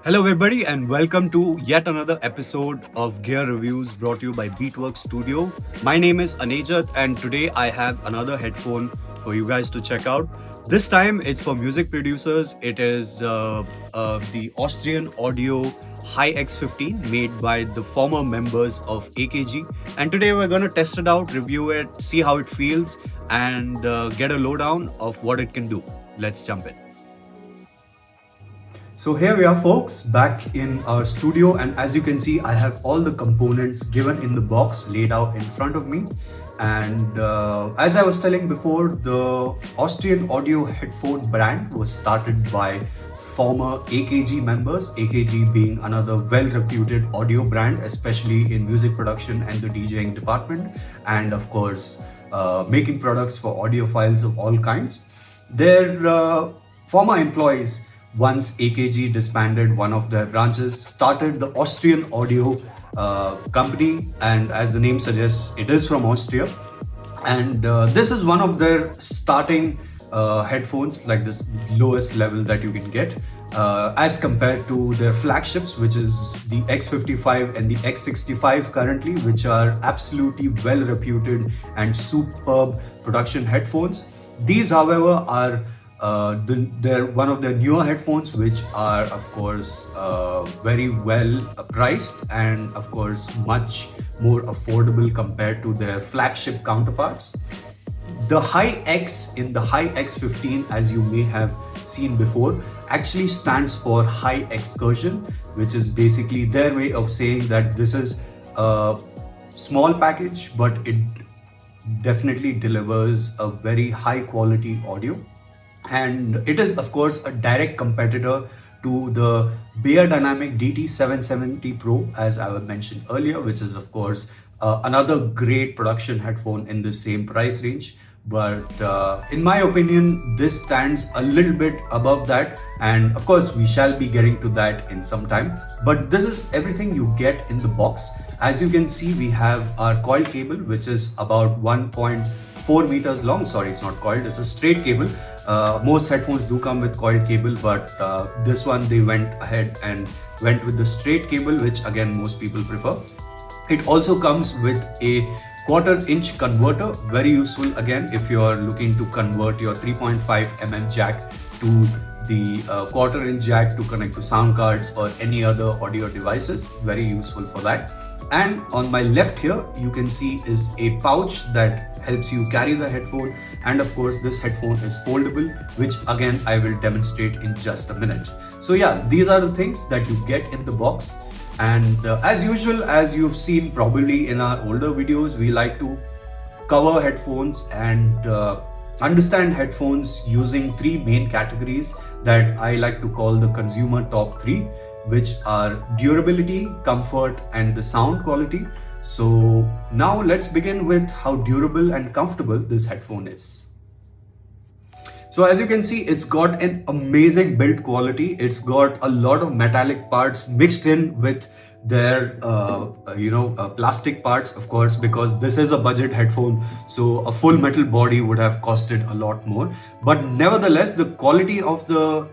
Hello, everybody, and welcome to yet another episode of Gear Reviews brought to you by Beatworx Studio. My name is Anejath, and today I have another headphone for you guys to check out. This time it's for music producers. It is the Austrian Audio Hi-X15 made by the former members of AKG. And today we're going to test it out, review it, see how it feels, and get a lowdown of what it can do. Let's jump in. So here we are, folks, back in our studio, and as you can see, I have all the components given in the box laid out in front of me. And as I was telling before, the Austrian Audio headphone brand was started by former AKG members, AKG being another well-reputed audio brand, especially in music production and the DJing department, and of course, making products for audiophiles of all kinds. Their former employees, once AKG disbanded one of their branches, started the Austrian Audio company, and as the name suggests, it is from Austria. And this is one of their starting headphones, like this lowest level that you can get, as compared to their flagships, which is the X55 and the X65 currently, which are absolutely well reputed and superb production headphones. These, however, are they're one of their newer headphones, which are of course very well priced and of course much more affordable compared to their flagship counterparts. The Hi-X in the Hi-X15, as you may have seen before, actually stands for high excursion, which is basically their way of saying that this is a small package, but it definitely delivers a very high quality audio. And it is of course a direct competitor to the Dynamic DT770 Pro, as I mentioned earlier, which is of course another great production headphone in the same price range. But in my opinion, this stands a little bit above that, and of course we shall be getting to that in some time. But this is everything you get in the box. As you can see, we have our coil cable, which is about 1.4 meters long. Sorry, it's not coiled, it's a straight cable. Most headphones do come with coiled cable, but this one they went ahead and went with the straight cable, which again most people prefer. It also comes with a 1/4 inch converter, very useful again if you're looking to convert your 3.5 mm jack to the 1/4 inch jack to connect to sound cards or any other audio devices. Very useful for that. And on my left here, you can see is a pouch that helps you carry the headphone. And of course, this headphone is foldable, which again, I will demonstrate in just a minute. So yeah, these are the things that you get in the box. And as usual, as you've seen probably in our older videos, we like to cover headphones and understand headphones using three main categories that I like to call the consumer top three, which are durability, comfort, and the sound quality. So now let's begin with how durable and comfortable this headphone is. So as you can see, it's got an amazing build quality. It's got a lot of metallic parts mixed in with their plastic parts, of course, because this is a budget headphone, so a full metal body would have costed a lot more. But nevertheless, the quality of the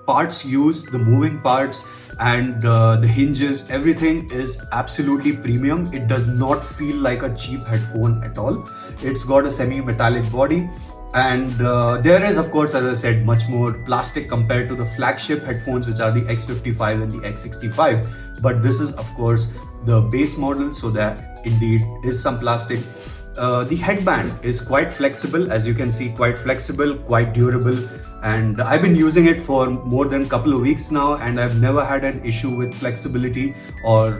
parts used, the moving parts and the hinges, everything is absolutely premium. It does not feel like a cheap headphone at all. It's got a semi-metallic body, and there is of course, as I said, much more plastic compared to the flagship headphones, which are the X55 and the X65. But this is of course the base model, so there indeed is some plastic. The headband is quite flexible, as you can see, quite flexible, quite durable, and I've been using it for more than a couple of weeks now, and I've never had an issue with flexibility or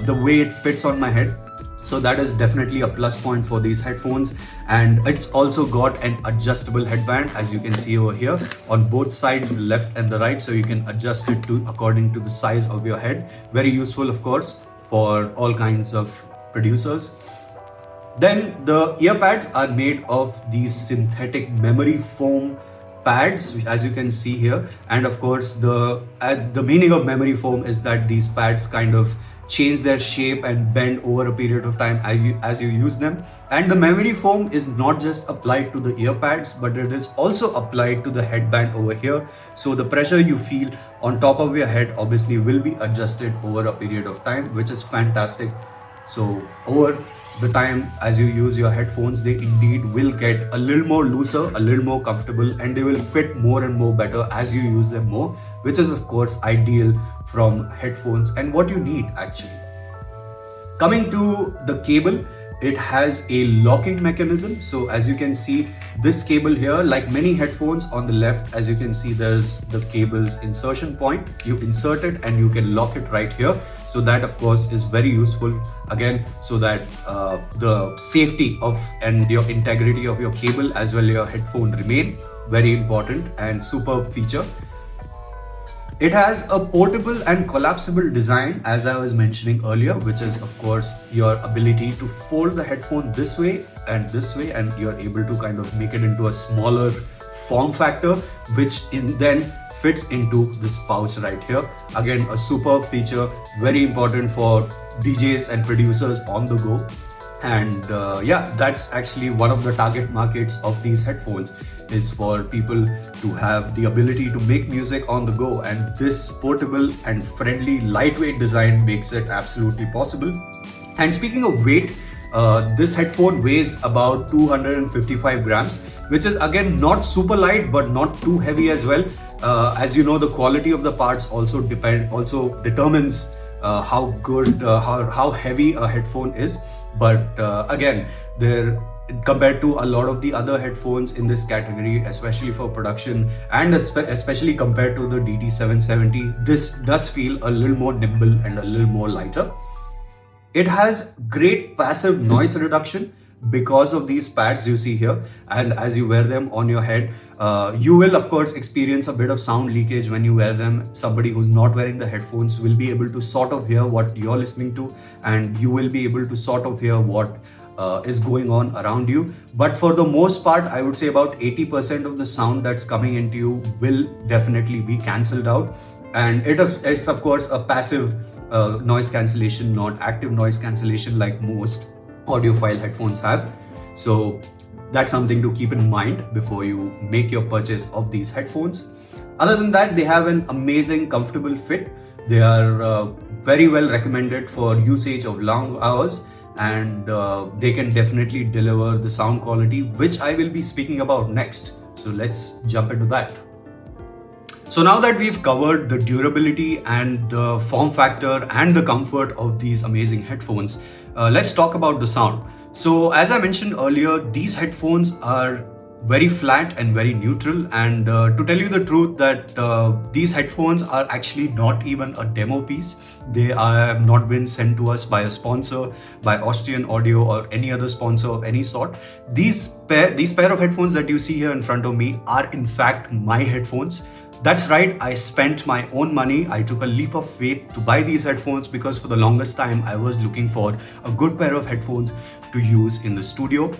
the way it fits on my head. So that is definitely a plus point for these headphones. And it's also got an adjustable headband, as you can see over here, on both sides, the left and the right, so you can adjust it to according to the size of your head. Very useful, of course, for all kinds of producers. Then the ear pads are made of these synthetic memory foam pads, as you can see here, and of course the meaning of memory foam is that these pads kind of change their shape and bend over a period of time as you use them. And the memory foam is not just applied to the ear pads, but it is also applied to the headband over here. So the pressure you feel on top of your head obviously will be adjusted over a period of time, which is fantastic. So over the time as you use your headphones, they indeed will get a little more looser, a little more comfortable, and they will fit more and more better as you use them more, which is of course ideal from headphones and what you need actually. Coming to the cable, it has a locking mechanism. So as you can see, this cable here, like many headphones on the left, as you can see, there's the cable's insertion point. You insert it and you can lock it right here. So that of course is very useful, again, so that the safety of and your integrity of your cable as well as your headphone remain. Very important and superb feature. It has a portable and collapsible design, as I was mentioning earlier, which is of course your ability to fold the headphone this way, and you're able to kind of make it into a smaller form factor, which then fits into this pouch right here. Again, a superb feature, very important for DJs and producers on the go. And yeah, that's actually one of the target markets of these headphones, is for people to have the ability to make music on the go, and this portable and friendly lightweight design makes it absolutely possible. And speaking of weight, this headphone weighs about 255 grams, which is again not super light but not too heavy as well. As you know, the quality of the parts also determines how good, how heavy a headphone is. But again, compared to a lot of the other headphones in this category, especially for production, and especially compared to the DT770, this does feel a little more nimble and a little more lighter. It has great passive noise reduction because of these pads you see here, and as you wear them on your head, you will of course experience a bit of sound leakage when you wear them. Somebody who's not wearing the headphones will be able to sort of hear what you're listening to, and you will be able to sort of hear what is going on around you. But for the most part, I would say about 80% of the sound that's coming into you will definitely be cancelled out. And it's of course a passive noise cancellation, not active noise cancellation like most audiophile headphones have. So that's something to keep in mind before you make your purchase of these headphones. Other than that, they have an amazing comfortable fit. They are very well recommended for usage of long hours, and they can definitely deliver the sound quality, which I will be speaking about next. So let's jump into that. So now that we've covered the durability and the form factor and the comfort of these amazing headphones, let's talk about the sound. So as I mentioned earlier, these headphones are very flat and very neutral, and to tell you the truth, that these headphones are actually not even a demo piece. They have not been sent to us by a sponsor, by Austrian Audio or any other sponsor of any sort. These pair of headphones that you see here in front of me are in fact my headphones. That's right, I spent my own money. I took a leap of faith to buy these headphones because for the longest time I was looking for a good pair of headphones to use in the studio.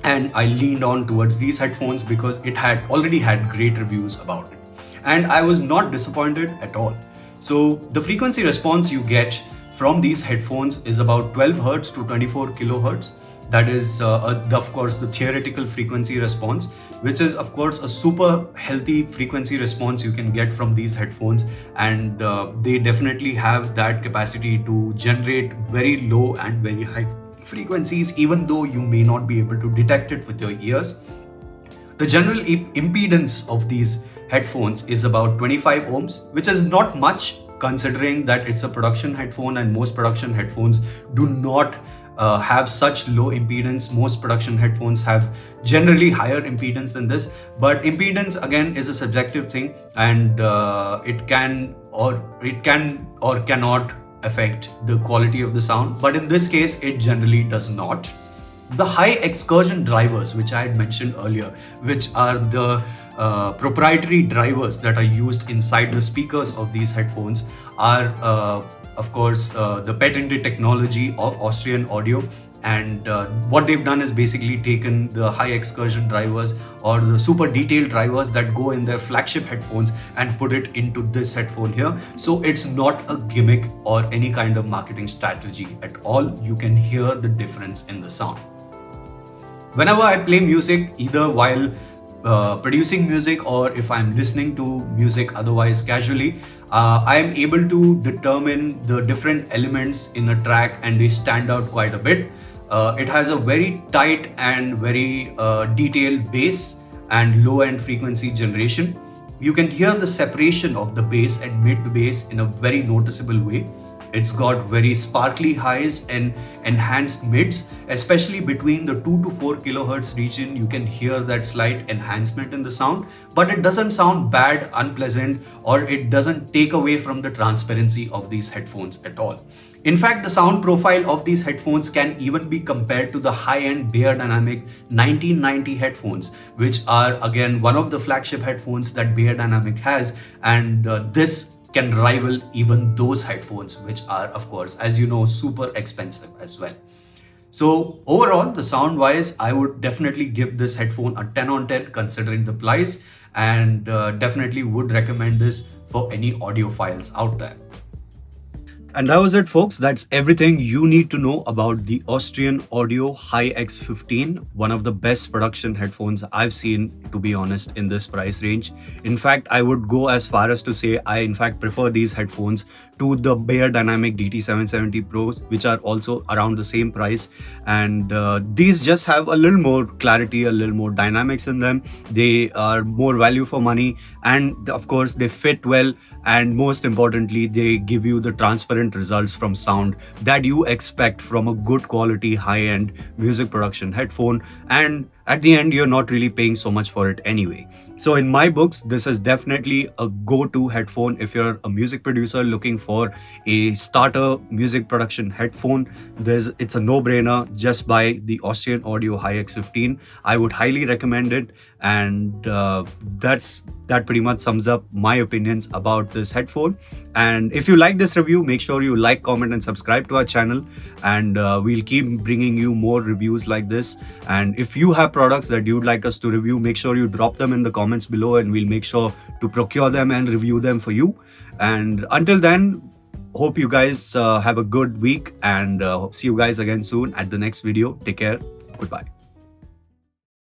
And I leaned on towards these headphones because it had already had great reviews about it. And I was not disappointed at all. So the frequency response you get from these headphones is about 12 Hz to 24 kHz. That is, of course, the theoretical frequency response, which is, of course, a super healthy frequency response you can get from these headphones. And they definitely have that capacity to generate very low and very high frequencies, even though you may not be able to detect it with your ears. The general impedance of these headphones is about 25 ohms, which is not much considering that it's a production headphone, and most production headphones do not have such low impedance. Most production headphones have generally higher impedance than this, but impedance again is a subjective thing, and it can or cannot affect the quality of the sound, but in this case it generally does not. The high excursion drivers, which I had mentioned earlier, which are the proprietary drivers that are used inside the speakers of these headphones, are of course, the patented technology of Austrian Audio. And what they've done is basically taken the high excursion drivers or the super detailed drivers that go in their flagship headphones and put it into this headphone here. So it's not a gimmick or any kind of marketing strategy at all. You can hear the difference in the sound. Whenever I play music, either while producing music or if I'm listening to music otherwise casually, I am able to determine the different elements in a track and they stand out quite a bit. It has a very tight and very detailed bass and low end frequency generation. You can hear the separation of the bass and mid bass in a very noticeable way. It's got very sparkly highs and enhanced mids, especially between the 2 to 4 kilohertz region. You can hear that slight enhancement in the sound, but it doesn't sound bad, unpleasant, or it doesn't take away from the transparency of these headphones at all. In fact, the sound profile of these headphones can even be compared to the high-end Beyerdynamic 1990 headphones, which are again one of the flagship headphones that Beyerdynamic has, and this can rival even those headphones, which are, of course, as you know, super expensive as well. So overall, the sound wise, I would definitely give this headphone a 10 on 10 considering the price, and definitely would recommend this for any audiophiles out there. And that was it, folks. That's everything you need to know about the Austrian Audio Hi-X15, one of the best production headphones I've seen, to be honest, in this price range. In fact, I would go as far as to say I in fact prefer these headphones to the Beyerdynamic DT770 Pros, which are also around the same price. And these just have a little more clarity, a little more dynamics in them. They are more value for money, and of course they fit well, and most importantly, they give you the transparent results from sound that you expect from a good quality high-end music production headphone. And at the end, you're not really paying so much for it anyway. So in my books, this is definitely a go-to headphone if you're a music producer looking for a starter music production headphone. It's a no-brainer. Just buy the Austrian Audio Hi-X15. I would highly recommend it. And that pretty much sums up my opinions about this headphone. And if you like this review, make sure you like, comment, and subscribe to our channel. And we'll keep bringing you more reviews like this. And if you have products that you'd like us to review, make sure you drop them in the comments below, and we'll make sure to procure them and review them for you. And until then, hope you guys have a good week, and see you guys again soon at the next video. Take care. Goodbye.